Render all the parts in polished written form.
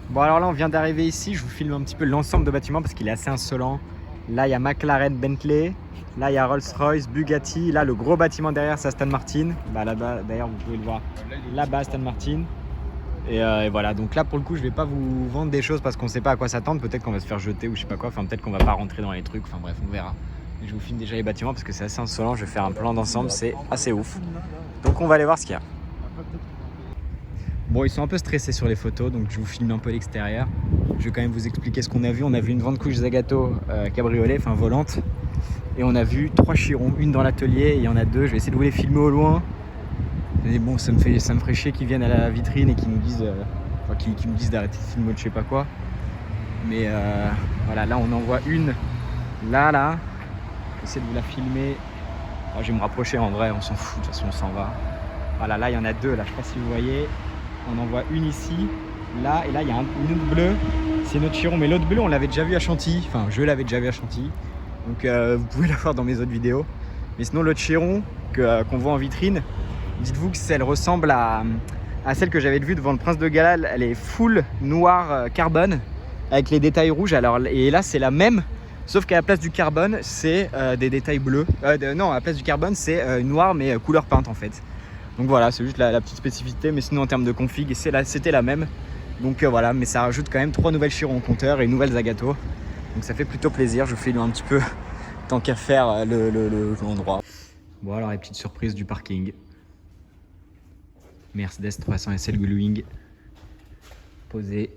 Bon alors là on vient d'arriver ici, je vous filme un petit peu l'ensemble de bâtiments parce qu'il est assez insolent. Là il y a McLaren, Bentley, là il y a Rolls-Royce, Bugatti, là le gros bâtiment derrière c'est Aston Martin. Bah là-bas d'ailleurs vous pouvez le voir, là-bas Aston Martin. Et voilà, donc là pour le coup je vais pas vous vendre des choses parce qu'on sait pas à quoi s'attendre, peut-être qu'on va se faire jeter ou je sais pas quoi, enfin peut-être qu'on va pas rentrer dans les trucs, enfin bref on verra. Mais je vous filme déjà les bâtiments parce que c'est assez insolent, je vais faire un plan d'ensemble, c'est assez ouf. Donc on va aller voir ce qu'il y a. Bon, ils sont un peu stressés sur les photos, donc je vous filme un peu l'extérieur. Je vais quand même vous expliquer ce qu'on a vu. On a vu une vente couche Zagato cabriolet, enfin volante. Et on a vu 3 chirons, une dans l'atelier, il y en a 2. Je vais essayer de vous les filmer au loin. Et bon, ça me ferait chier qu'ils viennent à la vitrine et qu'ils nous disent, qu'ils nous disent d'arrêter de filmer de je sais pas quoi. Mais voilà, là on en voit une, là. Je vais essayer de vous la filmer. Oh, je vais me rapprocher en vrai, on s'en fout, de toute façon on s'en va. Voilà, là il y en a 2, là, je sais pas si vous voyez. On en voit une ici, là, et là il y a une autre bleue, c'est notre chiron, mais l'autre bleu on l'avait déjà vu à Chantilly, enfin je l'avais déjà vu à Chantilly, donc vous pouvez la voir dans mes autres vidéos. Mais sinon l'autre chiron qu'on voit en vitrine, dites-vous que elle ressemble à celle que j'avais vue devant le Prince de Galles, elle est full noir carbone, avec les détails rouges, alors, et là c'est la même, sauf qu'à la place du carbone c'est des détails bleus, non à la place du carbone c'est noir mais couleur peinte en fait. Donc voilà, c'est juste la petite spécificité, mais sinon en termes de config, c'était la même. Donc voilà, mais ça rajoute quand même 3 nouvelles chirons au compteur et une nouvelle Zagato. Donc ça fait plutôt plaisir, je vous filme un petit peu tant qu'à faire l'endroit. Bon alors les petites surprises du parking. Mercedes 300 SL Gullwing posé.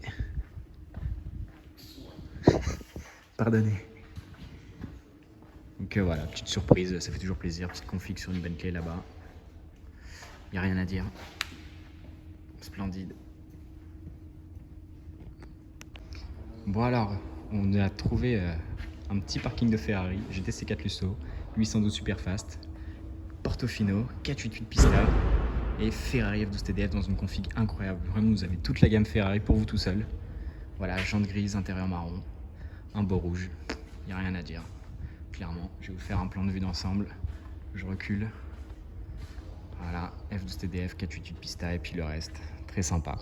Pardonnez. Donc voilà, petite surprise, ça fait toujours plaisir, petite config sur une Bentley là-bas. Il n'y a rien à dire. Splendide. Bon alors, on a trouvé un petit parking de Ferrari, GTC 4 Lusso, 812 Superfast, Portofino, 488 Pista et Ferrari F12 TDF dans une config incroyable. Vraiment, vous avez toute la gamme Ferrari pour vous tout seul. Voilà, jante grise, intérieur marron, un beau rouge. Il n'y a rien à dire. Clairement, je vais vous faire un plan de vue d'ensemble. Je recule. Voilà, F12 TDF, 488 Pista et puis le reste, très sympa.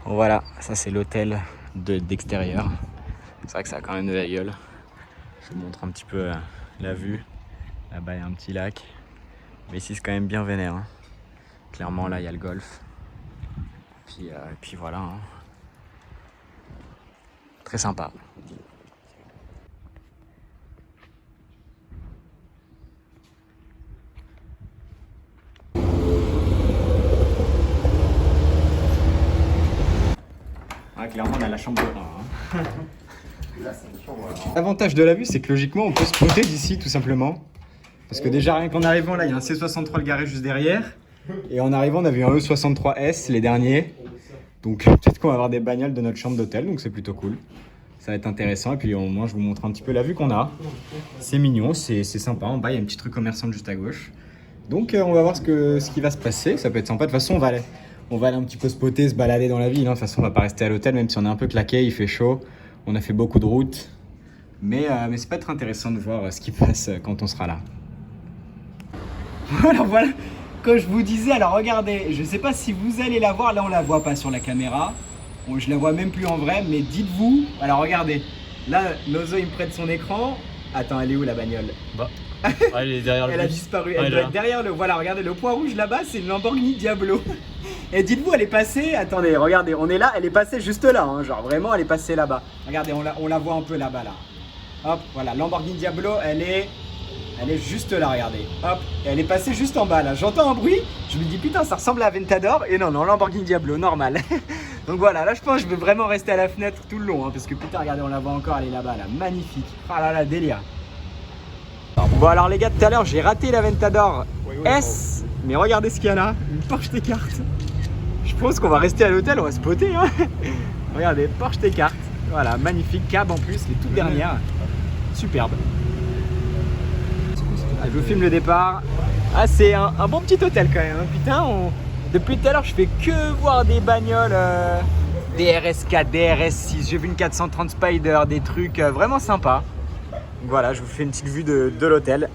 Voilà, ça c'est l'hôtel d'extérieur. C'est vrai que ça a quand même de la gueule. Je vous montre un petit peu la vue. Là-bas il y a un petit lac. Mais ici c'est quand même bien vénère. Hein. Clairement là il y a le golf. Et puis voilà. Hein. Très sympa. Ah, clairement on a la chambre de bain. Hein. L'avantage de la vue c'est que logiquement on peut se spotter d'ici tout simplement. Parce que déjà rien qu'en arrivant là il y a un C63 le garé juste derrière. Et en arrivant on a vu un E63S les derniers. Donc peut-être qu'on va avoir des bagnoles de notre chambre d'hôtel, donc c'est plutôt cool. Ça va être intéressant et puis au moins je vous montre un petit peu la vue qu'on a. C'est mignon, c'est sympa. En bas il y a une petite rue commerçante juste à gauche. Donc on va voir ce qui va se passer, ça peut être sympa. De toute façon on va aller un petit peu spotter, se balader dans la ville. Hein. De toute façon on va pas rester à l'hôtel même si on est un peu claqué, il fait chaud. On a fait beaucoup de routes. Mais c'est pas très intéressant de voir ce qui passe quand on sera là. Voilà. Comme je vous disais, alors regardez, je sais pas si vous allez la voir, là on la voit pas sur la caméra, bon, je la vois même plus en vrai, mais dites-vous, alors regardez, là Nozo il me prête son écran, attends elle est où la bagnole? Bah, elle est derrière le Elle a disparu, elle doit être derrière le, voilà regardez le point rouge là-bas c'est une Lamborghini Diablo. Et dites-vous elle est passée, attendez regardez, on est là, elle est passée juste là, hein, genre vraiment elle est passée là-bas, regardez on la voit un peu là-bas là, hop voilà Lamborghini Diablo elle est juste là, regardez. Hop, et elle est passée juste en bas là. J'entends un bruit, je me dis putain, ça ressemble à Aventador. Et non, Lamborghini Diablo, normal. Donc voilà, là je pense que je vais vraiment rester à la fenêtre tout le long. Hein, parce que putain, regardez, on la voit encore, elle est là-bas, là. Magnifique. Ah là là, délire. Bon, alors les gars, tout à l'heure, j'ai raté l'Aventador S. Mais regardez ce qu'il y a là, une Porsche T-Cart. Je pense qu'on va rester à l'hôtel, on va spotter. Hein. Regardez, Porsche T-Cart. Voilà, magnifique. Cab en plus, les toutes dernières. Superbe. Ah, je vous filme le départ. Ah, c'est un bon petit hôtel quand même. Putain, depuis tout à l'heure, je fais que voir des bagnoles, des RS4, des RS6. J'ai vu une 430 Spider, des trucs vraiment sympas. Donc voilà, je vous fais une petite vue de l'hôtel.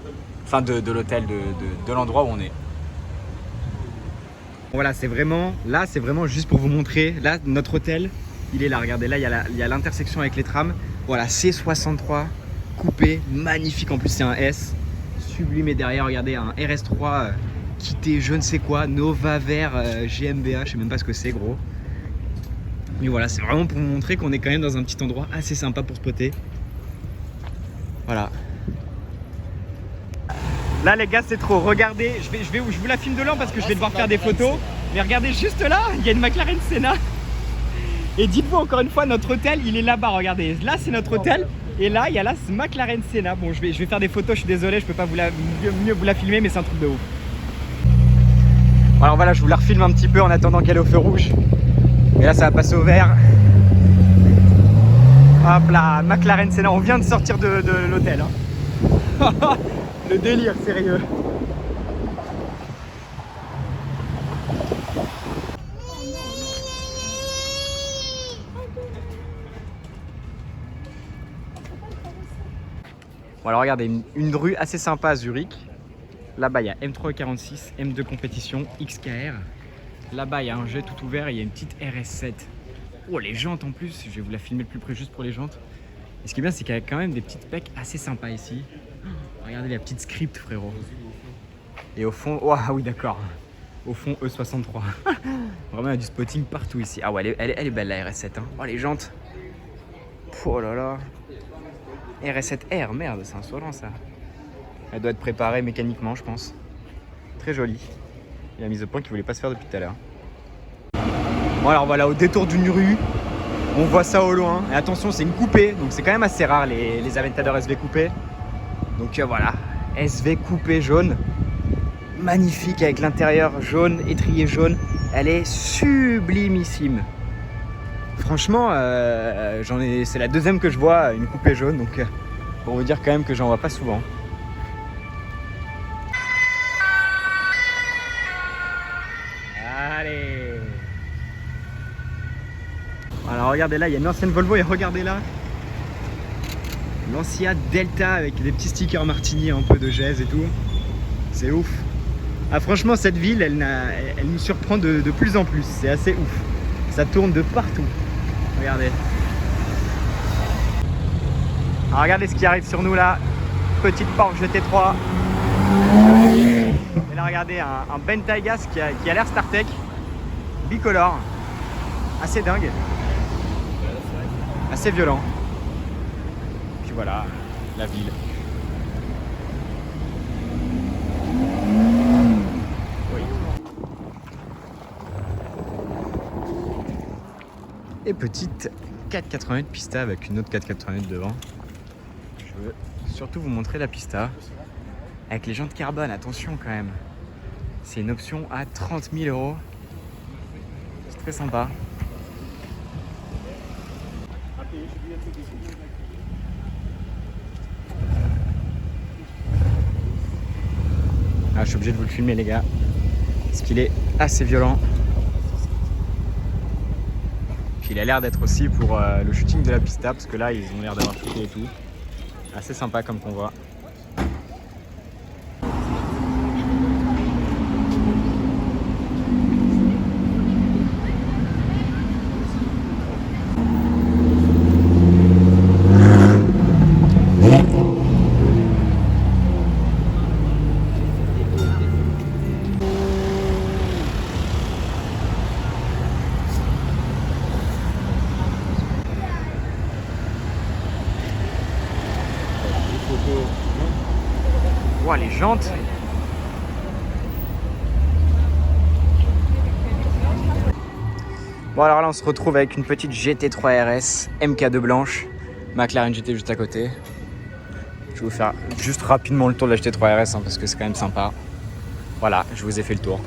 Enfin de l'hôtel, de l'endroit où on est. Voilà, c'est vraiment juste pour vous montrer. Là, notre hôtel, il est là. Regardez, là, il y a l'intersection avec les trams. Voilà, C63, coupé, magnifique. En plus, c'est un S, sublime. Et derrière, regardez, un RS3 quitté, je ne sais quoi, Nova Vert GmbH, je sais même pas ce que c'est, gros. Mais voilà, c'est vraiment pour vous montrer qu'on est quand même dans un petit endroit assez sympa pour spotter. Voilà. Là les gars, c'est trop, regardez, je vous la filme de loin parce que je vais devoir faire des photos. Mais regardez juste là, il y a une McLaren Senna. Et dites-vous encore une fois, notre hôtel, il est là-bas, regardez. Là c'est notre hôtel et là il y a là ce McLaren Senna. Bon, je vais faire des photos, je suis désolé, je peux pas mieux vous la filmer, mais c'est un truc de ouf. Alors voilà, je vous la refilme un petit peu en attendant qu'elle est au feu rouge. Mais là ça va passer au vert. Hop là, McLaren Senna, on vient de sortir de l'hôtel. Hein. Le délire, sérieux. Bon alors regardez, une rue assez sympa à Zurich. Là-bas il y a M346, M2 compétition, XKR. Là-bas il y a un jet tout ouvert et il y a une petite RS7. Oh les jantes en plus, je vais vous la filmer le plus près juste pour les jantes. Et ce qui est bien c'est qu'il y a quand même des petites pecs assez sympas ici. Regardez la petite script frérot. Et au fond, oh, ah oui d'accord. Au fond E63. Vraiment il y a du spotting partout ici. Ah ouais elle est belle la RS7 hein. Oh les jantes. Oh là là. RS7R, merde c'est insolent ça. Elle doit être préparée mécaniquement je pense. Très jolie. Il a mis au point qu'il voulait pas se faire depuis tout à l'heure. Bon alors voilà, au détour d'une rue, on voit ça au loin. Et attention, c'est une coupée, donc c'est quand même assez rare les Aventador SV coupés. Donc voilà, SV coupée jaune. Magnifique avec l'intérieur jaune, étrier jaune. Elle est sublimissime. Franchement, c'est la deuxième que je vois, une coupée jaune. Donc pour vous dire quand même que j'en vois pas souvent. Allez. Alors regardez là, il y a une ancienne Volvo et regardez là l'Ancia Delta avec des petits stickers Martini, un peu de gèse et tout. C'est ouf. Ah franchement cette ville, elle nous surprend de plus en plus. C'est assez ouf. Ça tourne de partout. Regardez. Alors regardez ce qui arrive sur nous là. Petite Porsche GT3. Et là regardez un Bentaygas qui a l'air StarTech. Bicolore. Assez dingue. Assez violent. Puis voilà, la ville. Oui. Et petite 488 Pista avec une autre 488 devant. Je veux surtout vous montrer la Pista. Avec les jantes carbone, attention quand même. C'est une option à 30 000 €. C'est très sympa. Ah, je suis obligé de vous le filmer les gars, parce qu'il est assez violent. Puis il a l'air d'être aussi pour le shooting de la Pista, parce que là ils ont l'air d'avoir shooté et tout. Assez sympa comme convoi. Wow, les jantes. Bon alors là on se retrouve avec une petite GT3 RS MK2 blanche, McLaren GT juste à côté. Je vais vous faire juste rapidement le tour de la GT3 RS hein, parce que c'est quand même sympa. Voilà, je vous ai fait le tour.